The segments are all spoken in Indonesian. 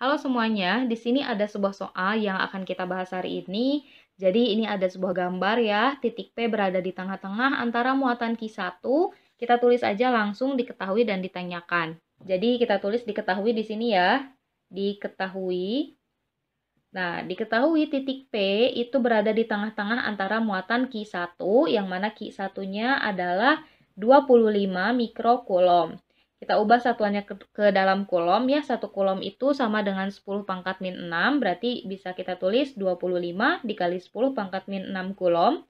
Halo semuanya, di sini ada sebuah soal yang akan kita bahas hari ini. Jadi ini ada sebuah gambar ya, titik P berada di tengah-tengah antara muatan Q1. Kita tulis aja langsung diketahui dan ditanyakan. Jadi kita tulis diketahui di sini ya. Diketahui. Nah, diketahui titik P itu berada di tengah-tengah antara muatan Q1, yang mana Q1-nya adalah 25 mikrokulom. Kita ubah satuannya ke dalam kulom ya. 1 kulom itu sama dengan 10 pangkat min 6, berarti bisa kita tulis 25 dikali 10 pangkat min 6 kulom.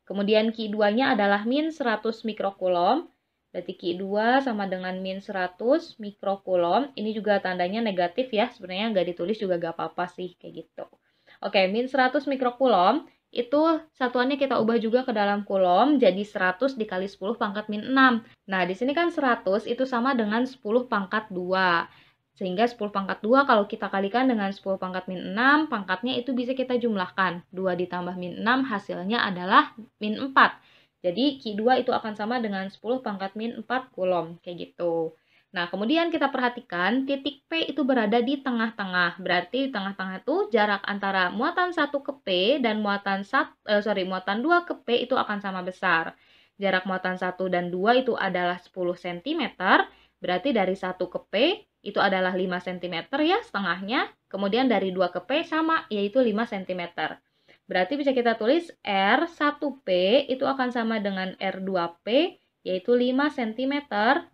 Kemudian Q2-nya adalah min 100 mikrokulom. Berarti Q2 sama dengan min 100 mikrokulom. Ini juga tandanya negatif ya. Sebenarnya nggak ditulis juga nggak apa-apa sih, kayak gitu. Oke, min 100 mikrokulom itu satuannya kita ubah juga ke dalam kulom, jadi 100 dikali 10 pangkat min 6. Nah, di sini kan 100 itu sama dengan 10 pangkat 2. Sehingga 10 pangkat 2 kalau kita kalikan dengan 10 pangkat min 6, pangkatnya itu bisa kita jumlahkan. 2 ditambah min 6 hasilnya adalah min 4. Jadi Q2 itu akan sama dengan 10 pangkat min 4 kulom, kayak gitu. Nah, kemudian kita perhatikan titik P itu berada di tengah-tengah. Berarti di tengah-tengah itu jarak antara muatan 1 ke P dan muatan 2 ke P itu akan sama besar. Jarak muatan 1 dan 2 itu adalah 10 cm. Berarti dari 1 ke P itu adalah 5 cm ya setengahnya. Kemudian dari 2 ke P sama yaitu 5 cm. Berarti bisa kita tulis R1P itu akan sama dengan R2P yaitu 5 cm,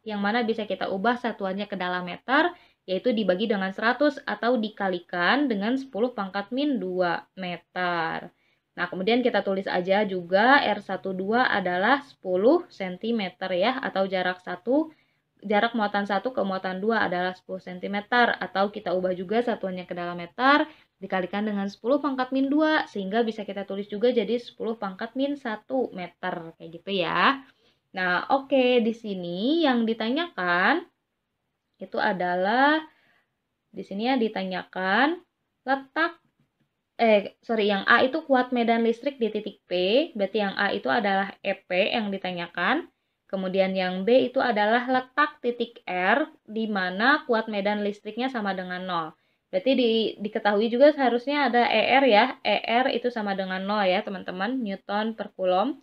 yang mana bisa kita ubah satuannya ke dalam meter, yaitu dibagi dengan 100 atau dikalikan dengan 10 pangkat min 2 meter. Nah, kemudian kita tulis aja juga R12 adalah 10 cm ya, atau jarak muatan 1 ke muatan 2 adalah 10 cm, atau kita ubah juga satuannya ke dalam meter, dikalikan dengan 10 pangkat min 2, sehingga bisa kita tulis juga jadi 10 pangkat min 1 meter, kayak gitu ya. Nah, oke, di sini yang ditanyakan itu adalah di sini ya ditanyakan letak yang A itu kuat medan listrik di titik P, berarti yang A itu adalah EP yang ditanyakan. Kemudian yang B itu adalah letak titik R di mana kuat medan listriknya sama dengan 0. Berarti diketahui juga seharusnya ada ER ya. ER itu sama dengan 0 ya, teman-teman, Newton per Coulomb.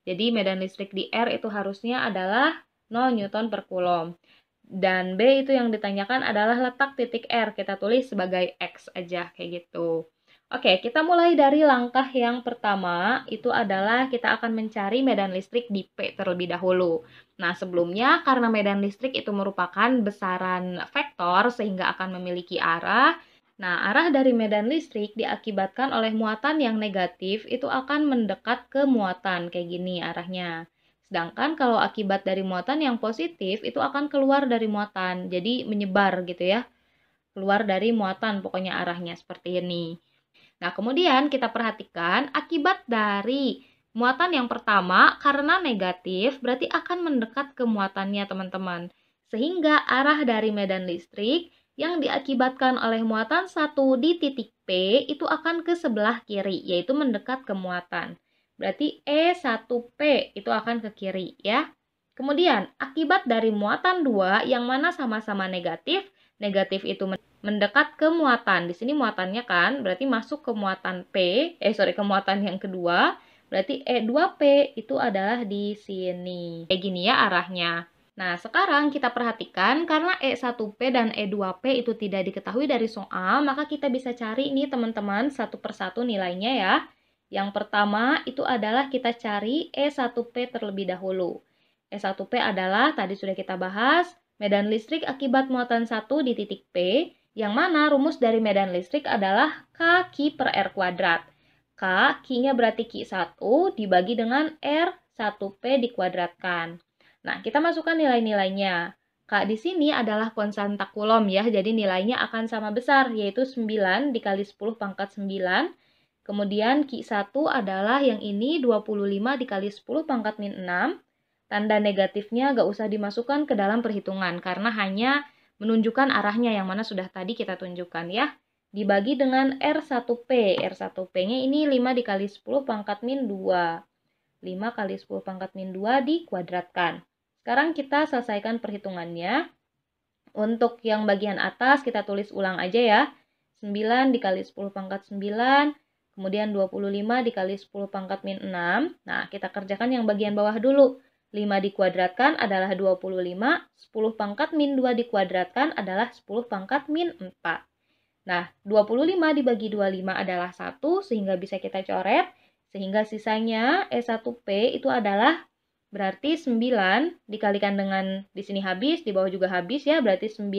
Jadi medan listrik di R itu harusnya adalah 0 Newton per Coulomb. Dan B itu yang ditanyakan adalah letak titik R. Kita tulis sebagai X aja, kayak gitu. Oke, kita mulai dari langkah yang pertama, itu adalah kita akan mencari medan listrik di P terlebih dahulu. Nah, sebelumnya karena medan listrik itu merupakan besaran vektor sehingga akan memiliki arah. Nah, arah dari medan listrik diakibatkan oleh muatan yang negatif itu akan mendekat ke muatan, kayak gini arahnya. Sedangkan kalau akibat dari muatan yang positif itu akan keluar dari muatan, jadi menyebar gitu ya. Keluar dari muatan pokoknya arahnya seperti ini. Nah, kemudian kita perhatikan akibat dari muatan yang pertama karena negatif berarti akan mendekat ke muatannya teman-teman. Sehingga arah dari medan listrik yang diakibatkan oleh muatan 1 di titik P itu akan ke sebelah kiri, yaitu mendekat ke muatan. Berarti E1P itu akan ke kiri ya. Kemudian, akibat dari muatan 2 yang mana sama-sama negatif, negatif itu mendekat ke muatan. Di sini muatannya kan, berarti masuk ke muatan ke muatan yang kedua, berarti E2P itu adalah di sini. Kayak gini ya arahnya. Nah, sekarang kita perhatikan karena E1P dan E2P itu tidak diketahui dari soal, maka kita bisa cari nih teman-teman satu persatu nilainya ya. Yang pertama itu adalah kita cari E1P terlebih dahulu. E1P adalah, tadi sudah kita bahas, medan listrik akibat muatan 1 di titik P, yang mana rumus dari medan listrik adalah K Q per R kuadrat. K, Q-nya berarti Q1 dibagi dengan R1P dikuadratkan. Nah, kita masukkan nilai-nilainya. K di sini adalah konstanta Coulomb ya, jadi nilainya akan sama besar, yaitu 9 dikali 10 pangkat 9. Kemudian Q1 adalah yang ini 25 dikali 10 pangkat min 6. Tanda negatifnya gak usah dimasukkan ke dalam perhitungan, karena hanya menunjukkan arahnya yang mana sudah tadi kita tunjukkan ya. Dibagi dengan R1P. R1P-nya ini 5 dikali 10 pangkat min 2. 5 kali 10 pangkat min 2 dikuadratkan. Sekarang kita selesaikan perhitungannya. untuk yang bagian atas kita tulis ulang aja ya. 9 dikali 10 pangkat 9, kemudian 25 dikali 10 pangkat min 6. Nah, kita kerjakan yang bagian bawah dulu. 5 dikuadratkan adalah 25, 10 pangkat min 2 dikuadratkan adalah 10 pangkat min 4. Nah, 25 dibagi 25 adalah 1, sehingga bisa kita coret. Sehingga sisanya E1P itu adalah berarti 9 dikalikan dengan, di sini habis, di bawah juga habis ya, berarti 9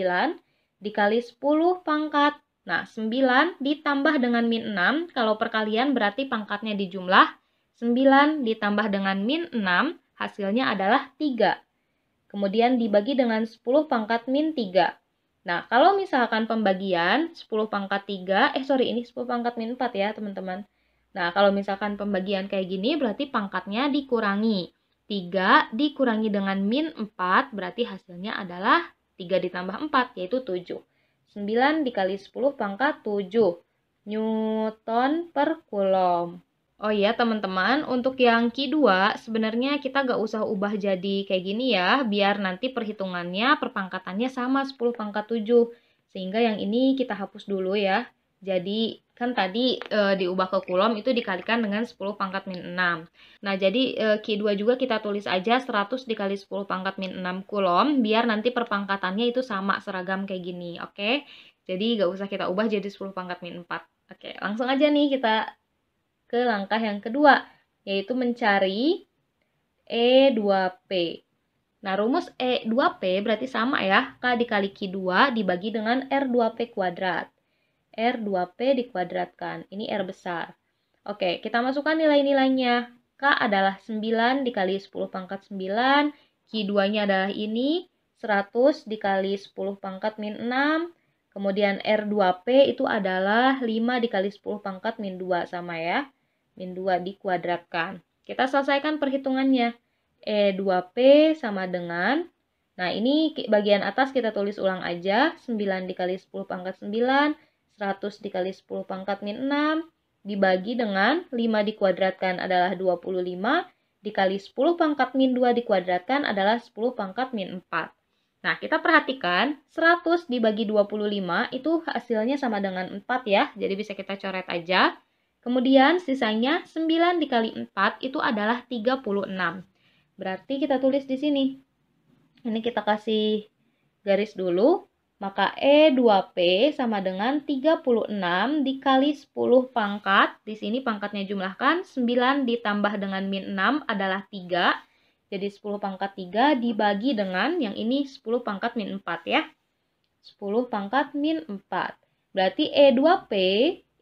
dikali 10 pangkat. Nah, 9 ditambah dengan min 6, kalau perkalian berarti pangkatnya dijumlah. 9 ditambah dengan min 6, hasilnya adalah 3. Kemudian dibagi dengan 10 pangkat min 3. Nah, kalau misalkan pembagian 10 pangkat 3, ini 10 pangkat min 4 ya, teman-teman. Nah, kalau misalkan pembagian kayak gini, berarti pangkatnya dikurangi. 3 dikurangi dengan min 4, berarti hasilnya adalah 3 ditambah 4, yaitu 7. 9 dikali 10 pangkat 7 Newton per Coulomb. Oh iya teman-teman, untuk yang Q2 sebenarnya kita gak usah ubah jadi kayak gini ya, biar nanti perhitungannya perpangkatannya sama 10 pangkat 7. Sehingga yang ini kita hapus dulu ya. Jadi kan tadi diubah ke Coulomb itu dikalikan dengan 10 pangkat min 6. Nah jadi Q2 juga kita tulis aja 100 dikali 10 pangkat min 6 Coulomb, biar nanti perpangkatannya itu sama seragam kayak gini, oke? Jadi gak usah kita ubah jadi 10 pangkat min 4. Oke, langsung aja nih kita ke langkah yang kedua, yaitu mencari E2P. Nah, rumus E2P berarti sama ya, K dikali Q2 dibagi dengan R2P kuadrat. R2P dikuadratkan, ini R besar. Oke, kita masukkan nilai-nilainya. K adalah 9 dikali 10 pangkat 9, Q2-nya adalah ini, 100 dikali 10 pangkat min 6, kemudian R2P itu adalah 5 dikali 10 pangkat min 2, sama ya. Min 2 dikuadratkan. Kita selesaikan perhitungannya. E2P sama dengan, nah ini bagian atas kita tulis ulang aja. 9 dikali 10 pangkat 9, 100 dikali 10 pangkat min 6, dibagi dengan 5 dikuadratkan adalah 25, dikali 10 pangkat min 2 dikuadratkan adalah 10 pangkat min 4. Nah, kita perhatikan 100 dibagi 25 itu hasilnya sama dengan 4 ya, jadi bisa kita coret aja. Kemudian sisanya 9 dikali 4 itu adalah 36. Berarti kita tulis di sini. Ini kita kasih garis dulu. Maka E2P sama dengan 36 dikali 10 pangkat. Di sini pangkatnya jumlahkan. 9 ditambah dengan min 6 adalah 3. Jadi 10 pangkat 3 dibagi dengan yang ini 10 pangkat min 4 ya. 10 pangkat min 4. Berarti E2P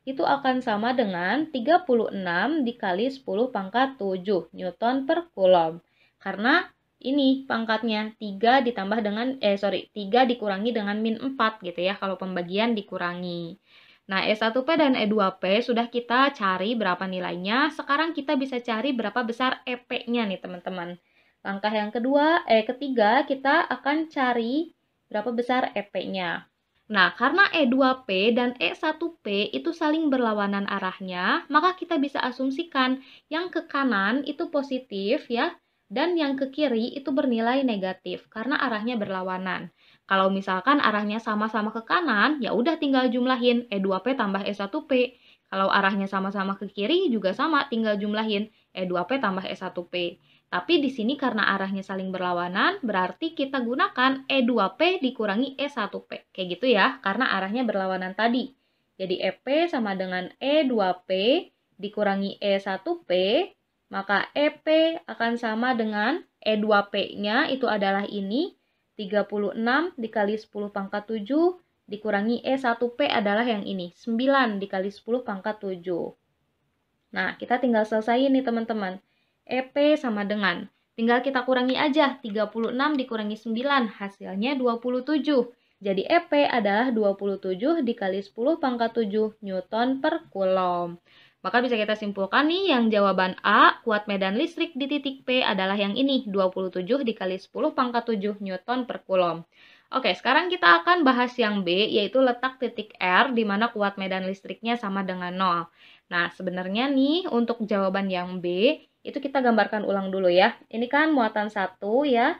itu akan sama dengan 36 dikali 10 pangkat 7 Newton per Coulomb. Karena ini pangkatnya 3 ditambah dengan 3 dikurangi dengan min 4 gitu ya, kalau pembagian dikurangi. Nah, E1P dan E2P sudah kita cari berapa nilainya. Sekarang kita bisa cari berapa besar EP-nya nih, teman-teman. Langkah yang ketiga kita akan cari berapa besar EP-nya. Nah, karena E2P dan E1P itu saling berlawanan arahnya, maka kita bisa asumsikan yang ke kanan itu positif ya, dan yang ke kiri itu bernilai negatif karena arahnya berlawanan. Kalau misalkan arahnya sama-sama ke kanan, ya udah tinggal jumlahin E2P tambah E1P. Kalau arahnya sama-sama ke kiri juga sama, tinggal jumlahin E2P tambah E1P. Tapi di sini karena arahnya saling berlawanan, berarti kita gunakan E2P dikurangi E1P. Kayak gitu ya, karena arahnya berlawanan tadi. Jadi EP sama dengan E2P dikurangi E1P, maka EP akan sama dengan E2P-nya itu adalah ini, 36 dikali 10 pangkat 7, dikurangi E1P adalah yang ini, 9 dikali 10 pangkat 7. Nah, kita tinggal selesai nih teman-teman. EP sama dengan, tinggal kita kurangi aja, 36 dikurangi 9, hasilnya 27. Jadi EP adalah 27 dikali 10 pangkat 7 Newton per Coulomb. Maka bisa kita simpulkan nih, yang jawaban A, kuat medan listrik di titik P adalah yang ini, 27 dikali 10 pangkat 7 Newton per Coulomb. Oke, sekarang kita akan bahas yang B, yaitu letak titik R, di mana kuat medan listriknya sama dengan 0. Nah, sebenarnya nih, untuk jawaban yang B, itu kita gambarkan ulang dulu ya. Ini kan muatan 1 ya,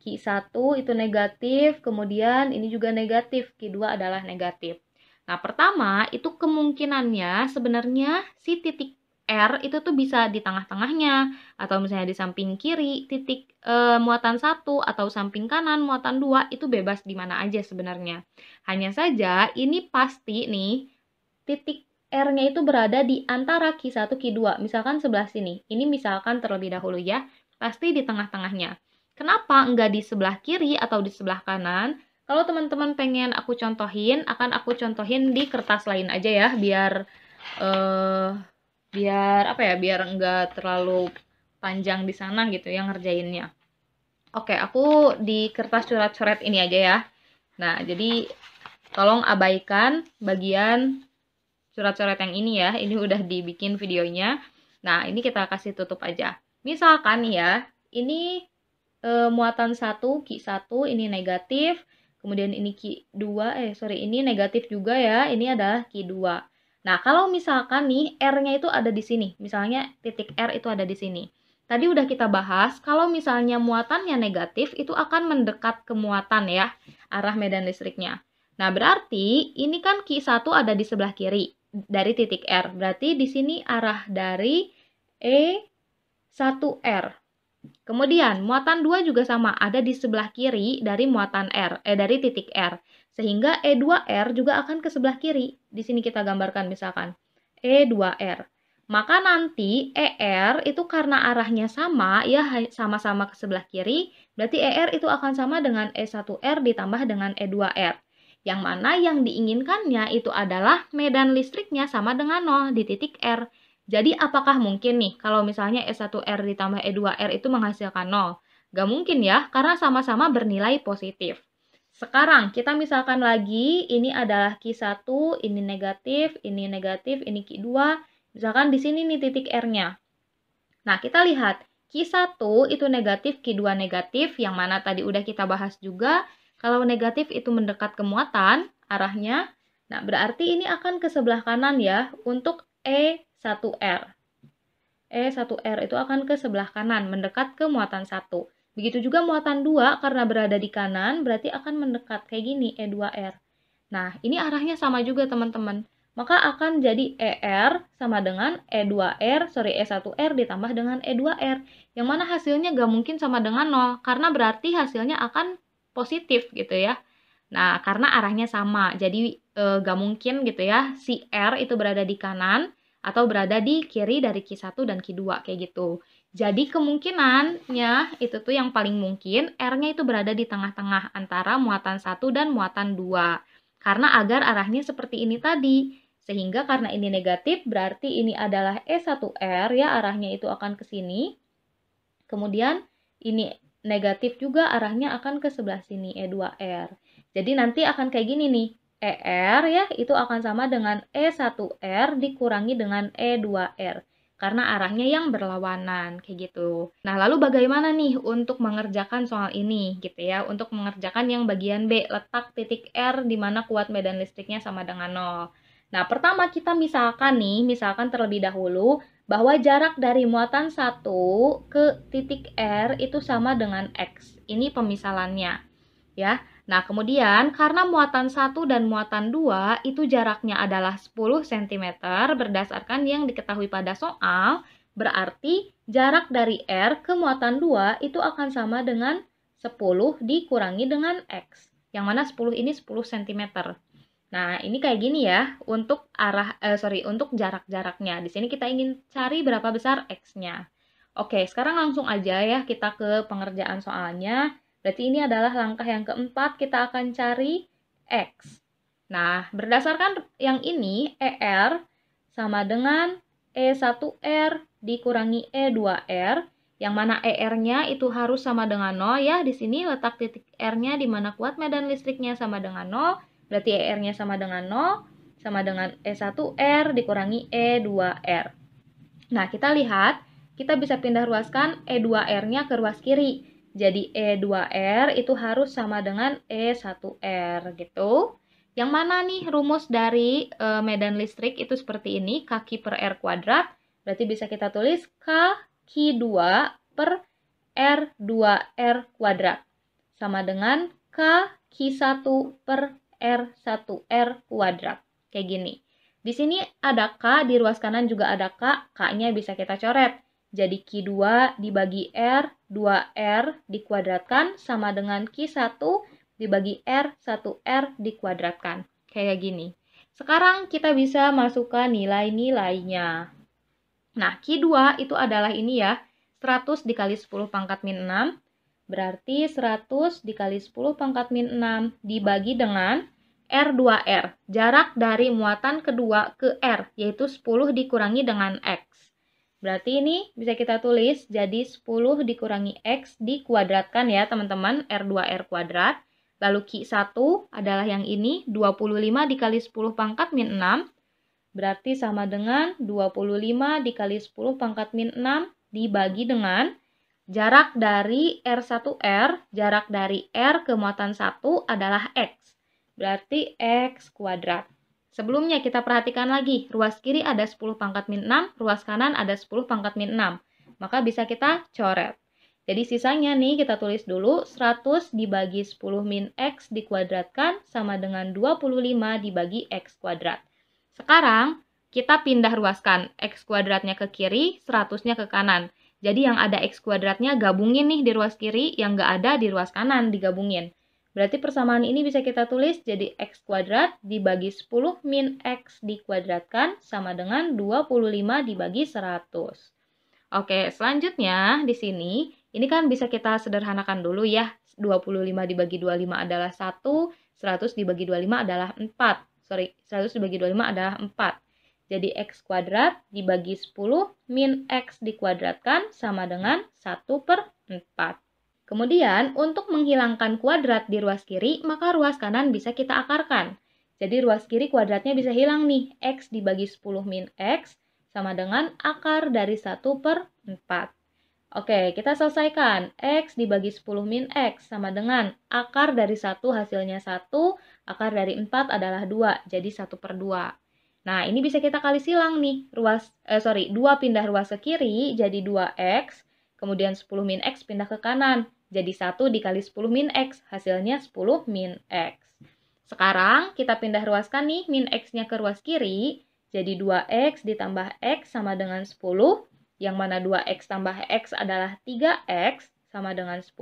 Q1 itu negatif, kemudian ini juga negatif, Q2 adalah negatif. Nah, pertama itu kemungkinannya sebenarnya si titik R itu tuh bisa di tengah-tengahnya, atau misalnya di samping kiri titik muatan 1 atau samping kanan muatan 2 itu bebas di mana aja sebenarnya. Hanya saja ini pasti nih titik R-nya itu berada di antara Q1 Q2. Misalkan sebelah sini. Ini misalkan terlebih dahulu ya, pasti di tengah-tengahnya. Kenapa enggak di sebelah kiri atau di sebelah kanan? Kalau teman-teman pengen aku contohin, akan aku contohin di kertas lain aja ya, biar apa ya, biar enggak terlalu panjang di sana gitu ya ngerjainnya. Oke, aku di kertas coret-coret ini aja ya. Nah, jadi tolong abaikan bagian coret-coret yang ini ya. Ini udah dibikin videonya. Nah, ini kita kasih tutup aja. Misalkan ya, ini muatan 1, Q1, ini negatif. Kemudian ini Q2, ini negatif juga ya. Ini adalah Q2. Nah, kalau misalkan nih R-nya itu ada di sini. Misalnya titik R itu ada di sini. Tadi udah kita bahas, kalau misalnya muatannya negatif, itu akan mendekat ke muatan ya, arah medan listriknya. Nah, berarti ini kan Q1 ada di sebelah kiri dari titik R. Berarti di sini arah dari E1R. Kemudian, muatan 2 juga sama, ada di sebelah kiri dari muatan R, dari titik R. Sehingga E2R juga akan ke sebelah kiri. Di sini kita gambarkan misalkan, E2R. Maka nanti ER itu karena arahnya sama, ya sama-sama ke sebelah kiri, berarti ER itu akan sama dengan E1R ditambah dengan E2R. Yang mana yang diinginkannya itu adalah medan listriknya sama dengan 0 di titik R. Jadi apakah mungkin nih kalau misalnya E1R ditambah E2R itu menghasilkan 0? Gak mungkin ya, karena sama-sama bernilai positif. Sekarang kita misalkan lagi, ini adalah Q1, ini negatif, ini Q2. Misalkan di sini nih titik R-nya. Nah, kita lihat, Q1 itu negatif, Q2 negatif, yang mana tadi udah kita bahas juga. Kalau negatif itu mendekat ke muatan, arahnya. Nah, berarti ini akan ke sebelah kanan ya, untuk E1R. E1R itu akan ke sebelah kanan, mendekat ke muatan 1. Begitu juga muatan 2, karena berada di kanan, berarti akan mendekat kayak gini, E2R. Nah, ini arahnya sama juga teman-teman. Maka akan jadi ER sama dengan E1R ditambah dengan E2R. Yang mana hasilnya gak mungkin sama dengan 0, karena berarti hasilnya akan positif gitu ya. Nah, karena arahnya sama, jadi gak mungkin gitu ya, si R itu berada di kanan, atau berada di kiri dari Q1 dan Q2, kayak gitu. Jadi kemungkinannya itu tuh yang paling mungkin, R-nya itu berada di tengah-tengah antara muatan 1 dan muatan 2. Karena agar arahnya seperti ini tadi. Sehingga karena ini negatif, berarti ini adalah E1R ya, arahnya itu akan ke sini. Kemudian ini negatif juga, arahnya akan ke sebelah sini, E2R. Jadi nanti akan kayak gini nih. ER ya, itu akan sama dengan E1R dikurangi dengan E2R. Karena arahnya yang berlawanan, kayak gitu. Nah, lalu bagaimana nih untuk mengerjakan soal ini, gitu ya. Untuk mengerjakan yang bagian B, letak titik R di mana kuat medan listriknya sama dengan 0. Nah, pertama kita misalkan terlebih dahulu, bahwa jarak dari muatan 1 ke titik R itu sama dengan X. Ini pemisalannya. Ya. Nah, kemudian karena muatan 1 dan muatan 2 itu jaraknya adalah 10 cm berdasarkan yang diketahui pada soal, berarti jarak dari R ke muatan 2 itu akan sama dengan 10 dikurangi dengan X. Yang mana 10 ini 10 cm. Nah, ini kayak gini ya untuk untuk jarak-jaraknya. Di sini kita ingin cari berapa besar X-nya. Oke, sekarang langsung aja ya kita ke pengerjaan soalnya. Berarti ini adalah langkah yang keempat, kita akan cari X. Nah, berdasarkan yang ini, ER sama dengan E1R dikurangi E2R, yang mana ER-nya itu harus sama dengan 0 ya. Di sini letak titik R-nya di mana kuat medan listriknya sama dengan 0. Berarti ER-nya sama dengan 0, sama dengan E1R dikurangi E2R. Nah, kita lihat, kita bisa pindah ruaskan E2R-nya ke ruas kiri. Jadi E2R itu harus sama dengan E1R gitu. Yang mana nih rumus dari medan listrik itu seperti ini, kaki per R kuadrat. Berarti bisa kita tulis kaki 2 per R2R kuadrat. sama dengan K Q1 per R1R kuadrat. Kayak gini. Di sini ada K, di ruas kanan juga ada K, K-nya bisa kita coret. Jadi Q2 dibagi R, 2R dikuadratkan sama dengan Q1 dibagi R, 1R dikuadratkan. Kayak gini. Sekarang kita bisa masukkan nilai-nilainya. Nah, Q2 itu adalah ini ya, 100 dikali 10 pangkat min 6, berarti 100 dikali 10 pangkat min 6 dibagi dengan R2R, jarak dari muatan kedua ke R, yaitu 10 dikurangi dengan X. Berarti ini bisa kita tulis jadi 10 dikurangi X dikuadratkan ya teman-teman, R2R kuadrat. Lalu Q1 adalah yang ini, 25 dikali 10 pangkat min 6, berarti sama dengan 25 dikali 10 pangkat min 6 dibagi dengan jarak dari R1R, jarak dari R ke muatan 1 adalah X. Berarti X kuadrat. Sebelumnya kita perhatikan lagi, ruas kiri ada 10 pangkat min 6, ruas kanan ada 10 pangkat min 6. Maka bisa kita coret. Jadi sisanya nih kita tulis dulu, 100 dibagi 10 min X dikuadratkan sama dengan 25 dibagi X kuadrat. Sekarang, kita pindah ruaskan X kuadratnya ke kiri, 100-nya ke kanan. Jadi yang ada X kuadratnya gabungin nih di ruas kiri, yang nggak ada di ruas kanan digabungin. Berarti persamaan ini bisa kita tulis jadi X kuadrat dibagi 10 min X dikuadratkan sama dengan 25 dibagi 100. Oke, selanjutnya di sini, ini kan bisa kita sederhanakan dulu ya. 25 dibagi 25 adalah 1, 100 dibagi 25 adalah 4. 100 dibagi 25 adalah 4. Jadi X kuadrat dibagi 10 min X dikuadratkan sama dengan 1 per 4. Kemudian, untuk menghilangkan kuadrat di ruas kiri, maka ruas kanan bisa kita akarkan. Jadi ruas kiri kuadratnya bisa hilang nih. X dibagi 10 min X sama dengan akar dari 1 per 4. Oke, kita selesaikan. X dibagi 10 min X sama dengan akar dari 1 hasilnya 1, akar dari 4 adalah 2, jadi 1 per 2. Nah, ini bisa kita kali silang nih. 2 pindah ruas ke kiri, jadi 2X. Kemudian 10 min X pindah ke kanan, jadi 1 dikali 10 min X, hasilnya 10 min X. Sekarang, kita pindah ruaskan nih min X-nya ke ruas kiri, jadi 2X ditambah X sama dengan 10, yang mana 2X tambah X adalah 3X sama dengan 10.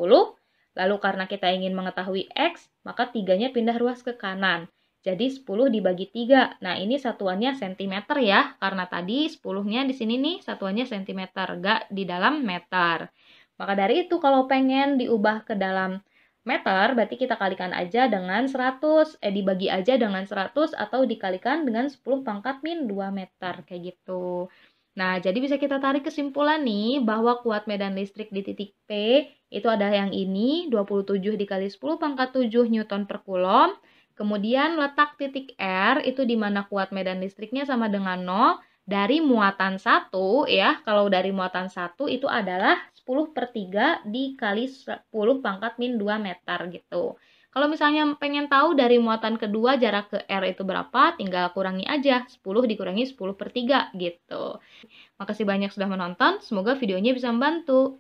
Lalu karena kita ingin mengetahui X, maka 3-nya pindah ruas ke kanan. Jadi 10 dibagi 3. Nah, ini satuannya cm ya, karena tadi 10-nya di sini nih satuannya cm, nggak di dalam meter. Maka dari itu kalau pengen diubah ke dalam meter, berarti kita kalikan aja dengan 100, dibagi aja dengan 100 atau dikalikan dengan 10 pangkat min 2 meter, kayak gitu. Nah, jadi bisa kita tarik kesimpulan nih, bahwa kuat medan listrik di titik P itu adalah yang ini, 27 dikali 10 pangkat 7 Newton per Coulomb. Kemudian letak titik R itu di mana kuat medan listriknya sama dengan 0, dari muatan 1 ya, kalau dari muatan 1 itu adalah 10 per 3 dikali 10 pangkat min 2 meter gitu. Kalau misalnya pengen tahu dari muatan kedua jarak ke R itu berapa, tinggal kurangi aja, 10 dikurangi 10 per 3 gitu. Makasih banyak sudah menonton, semoga videonya bisa membantu.